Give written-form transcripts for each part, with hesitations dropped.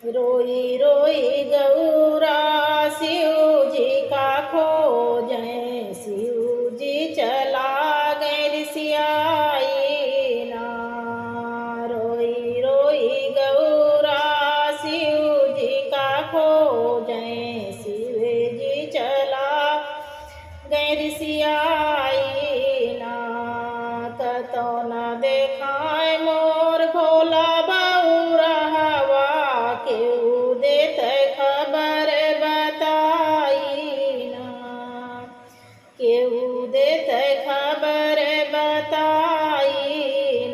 रोई रोई गौरा शिव जी का खोजें, शिव जी चला गए ऋषियाई ना। रोई रोई गौरा शिव जी का खोजें, शिव जी चला गए ऋषियाई ना। कतो न देखाए मोर भोला बाऊरा हवा, केहू देत खबर बताई ना। केहू देत खबर बताई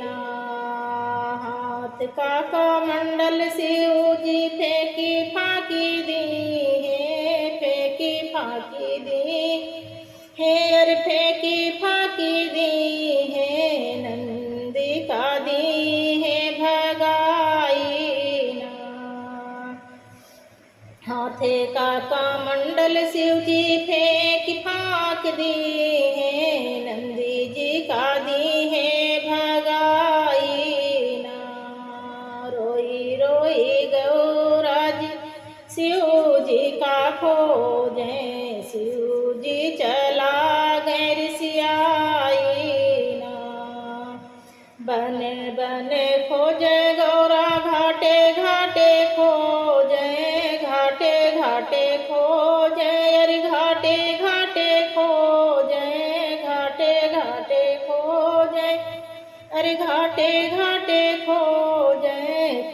ना। हाथ का कमंडल शिव जी फेंकी फाकी दी है, फेंकी फाकी दी है, अर फेंकी फाकी दी है, नंदी का दी है भगाई ना। हाथे का कमंडल शिव जी फेंक फाक दी है, नंदी जी का दी है भगाई ना। रोई रोई गौरा जी शिव जी का खोजें, शिव जी चला गए ऋषियाई ना। बन बन खोजे गौरा घाटे घाटे खोजे, घाटे घाटे खोजे, अरे घाटे घाटे खोजे, घाटे घाटे खोजे, अरे घाटे घाटे खोजे।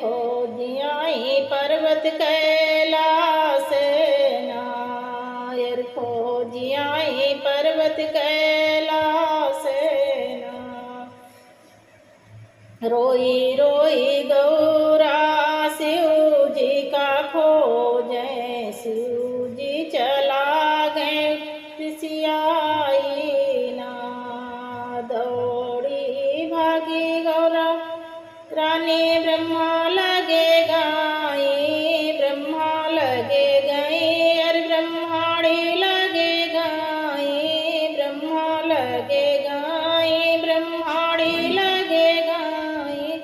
खोजियाई पर्वत कैलाश नायर, खोजियाई पर्वत कैलाश ना। रोई रोई गौरा शिव जी का खोजें, शिव जी चला गए ऋषियाई ना। दौड़ी भागी गौरा रानी ब्रह्मा लगे गाई, ब्रह्मा लगे गई, अरे ब्रह्माणी लगे गाई, ब्रह्मा लगे गाई, ब्रह्माणी लगे गाई।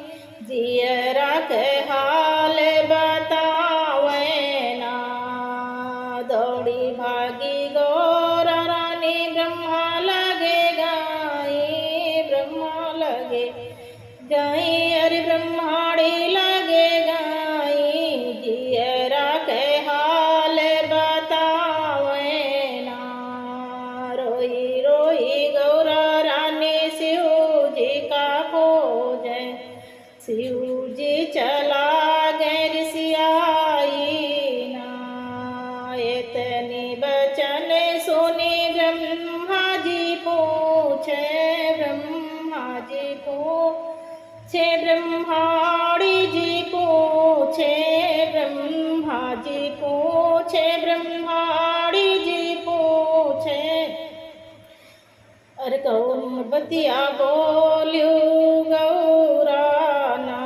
जियरा के हाल बतावे ना। दौड़ी भागी गौरा रानी ब्रह्मा लगे गाई, ब्रह्मा लगे गाई, अरे ब्रह्माणी लगे गाई। जियरा के हाल बतावे ना। रोई रोई गौरा रानी शिव जी का खोजें, शिव जी चला गए ऋषियाई ना। इतनी बचन सुनी ब्रह्मा जी पूछे, ब्रह्मा जी पूछे, ब्रह्माणी जी पूछे, ब्रह्मा जी पूछे, ब्रह्माणी जी पूछे, अरे कौन बतिया बोल्यू गौरा ना।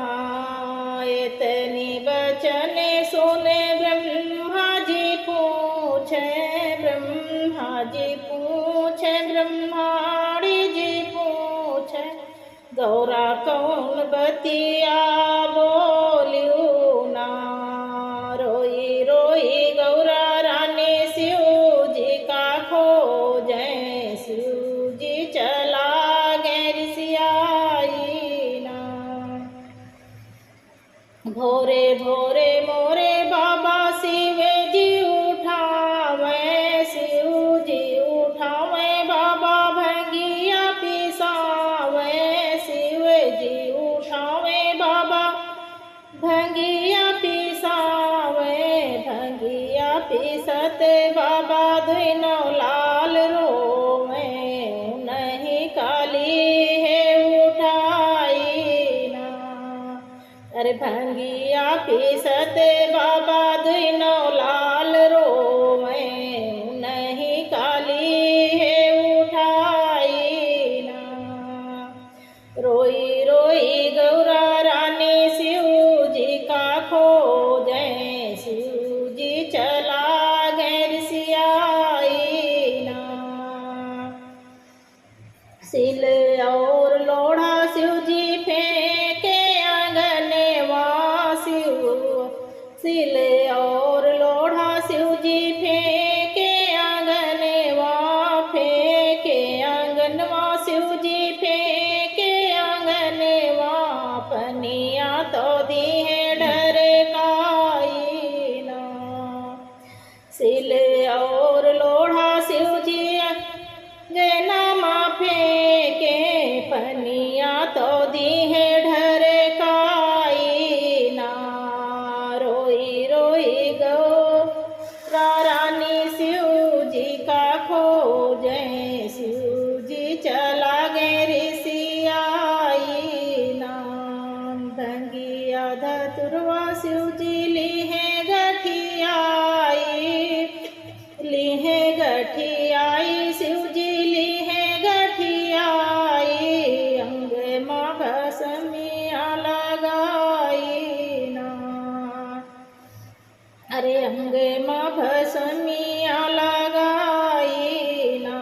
इतनी बचन सुने ब्रह्मा जी पूछे, ब्रह्मा जी पूछे, ब्रह्माणी जी पूछे, गौरा कौन बतिया बोल्यू ना। रोई रोई गौरा रानी शिव जी का खोजें, शिव जी चला गए ऋषियाई ना। भोरे भोरे मोरे बाबा शिव जी उठावे, शिव जी उठावे, बाबा भंगिया पिसावे, शिव जी उठावे, बाबा भंगिया पिसावे, भंगिया पिसत बाबा दुनो लाल रोवे, नहीं काली है उठाई ना। अरे भंगिया पिसत बाबा दुनो लाल रोवे, नहीं काली है उठाई ना। रोई रोई गौरा रानी शिव जी का खोजें, शिव जी चला गए ऋषियाई ना। सिल और लोढ़ा शिव जी फेंके आंगनवा, शिव सिल और लोढ़ा शिव जी फेंके आंगनवा, फेंके आंगनवा शिव जी फेंके आंगनवा, पनिया तो दी है ढरकाई ना। सिल और लोढ़ा शिव जी गनमा फेंके, पनिया तो दी है ढरकाई ना। रोई रोई गौरा रानी शिव जी का खोजे, शिव जी चला गए ऋषियाई ना। भंगिया धतुरवा शिव जी ली है गठियाई, ली है गठियाई शिव जी ली है गठियाई, अंग माँ भस्मिया लगाई ना। अरे अंग माँ भस्मिया लगाई ना।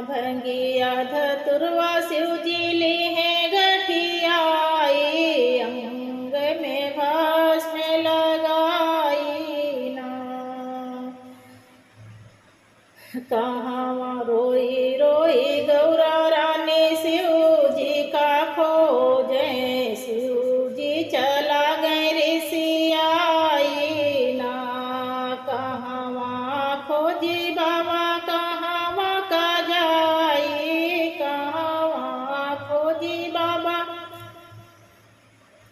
भंगिया धतुरवा शिव जी ली है गठियाई, अंग में भस्म लगाई ना। कहाँ रोई रोई गौरा रानी शिव जी का खोजे, शिव जी चला गए ऋषियाई ना। कहाँ खोजी बाबा कहाँ का जाई, कहाँ खोजी बाबा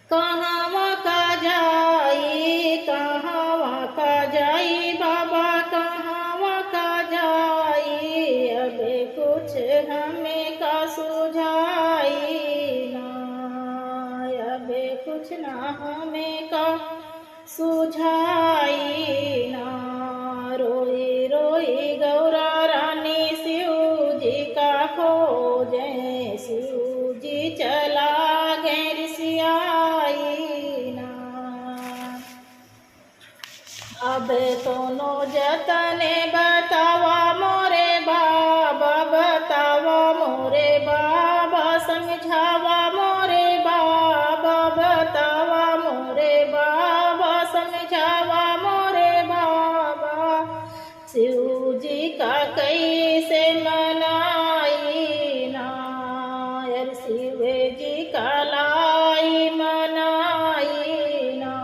कहाँ का जाई, कहाँ का जाई बाबा कहाँ का जाई, अब कुछ हमें का सुझाई ना, अब कुछ ना हमें का सुझाई ना। रोई रोई गौरा रानी शिव जी का खोजे, शिव जी चला गए ऋषियाई ना। अब कोनो जतने बतावा मोरे बाबा, बतावा मोरे बाबा, समझावा मोरे बाबा, बतावा मोरे बाबा, समझावा मोरे बाबा। शिव जी का कैसे मनाई ना, यार शिव जी का लाई मनाई ना।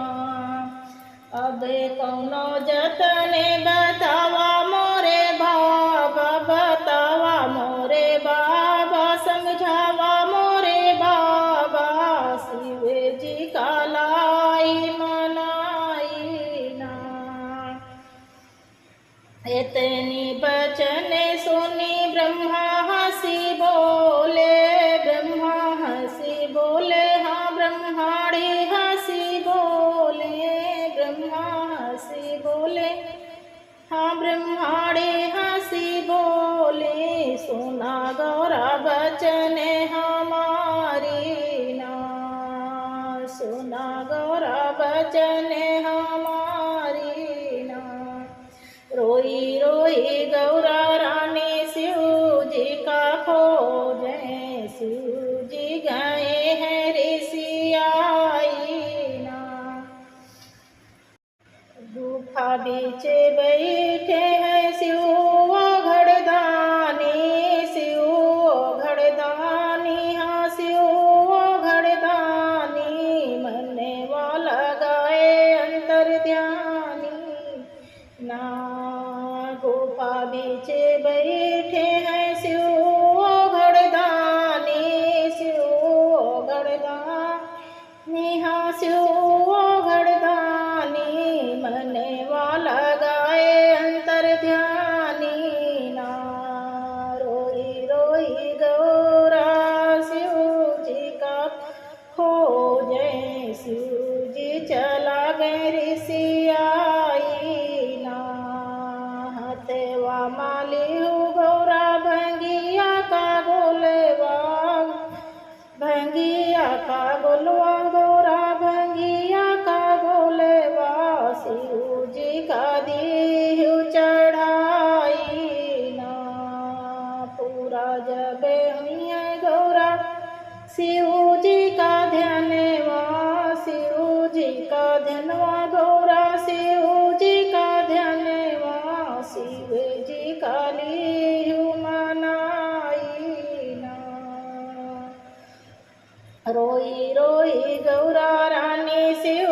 अब कौनो जतने बतावा मोरे बाबा, बतावा मोरे बाबा, समझावा मोरे बाबा, शिव जी का लाई मनाई ना। इतनी बचन सुनी ब्रह्मा हंसी बोले, ब्रह्मा हंसी बोले, हाँ ब्रह्माड़ी हंसी बोले, ब्रह्मा हंसी बोले, हाँ ब्रह्माड़ी हंसी बोले। सुना गौरा बचन हमारी ना, सुना गौरा बचन हमारी ना। रोई रोई गौरा रानी शिव जी का खोजे, शिव जी गए हैं ऋषियाई ना। गुफा बीच बैठे हैं शिव घड़दानी, शिव घड़दानी, हाँ शिव घड़दानी, मरने वाला गाए अंतर ध्यानी ना। गुफा बीच बैठे हैं शिव घड़दानी, शिव घड़दानी, हाँ शिव घड़दानी, मरने वाला गाए अंतर ध्यानी ना। रोई रोई गौरा शिव जी का खोजे, शिव जी चला गए ऋषियाई ना। हथवा माली गौरा भंगिया का गोलवा, भंगिया का गोलवा गौरा भंगिया का गोलवा, शिव जी का दीहु चढ़ाई ना। पूरा जब हुई गौरा शिव जी का ध्यानवा, शिव जी का ध्यानवा गौरा रोई रोई गौरा रानी शिव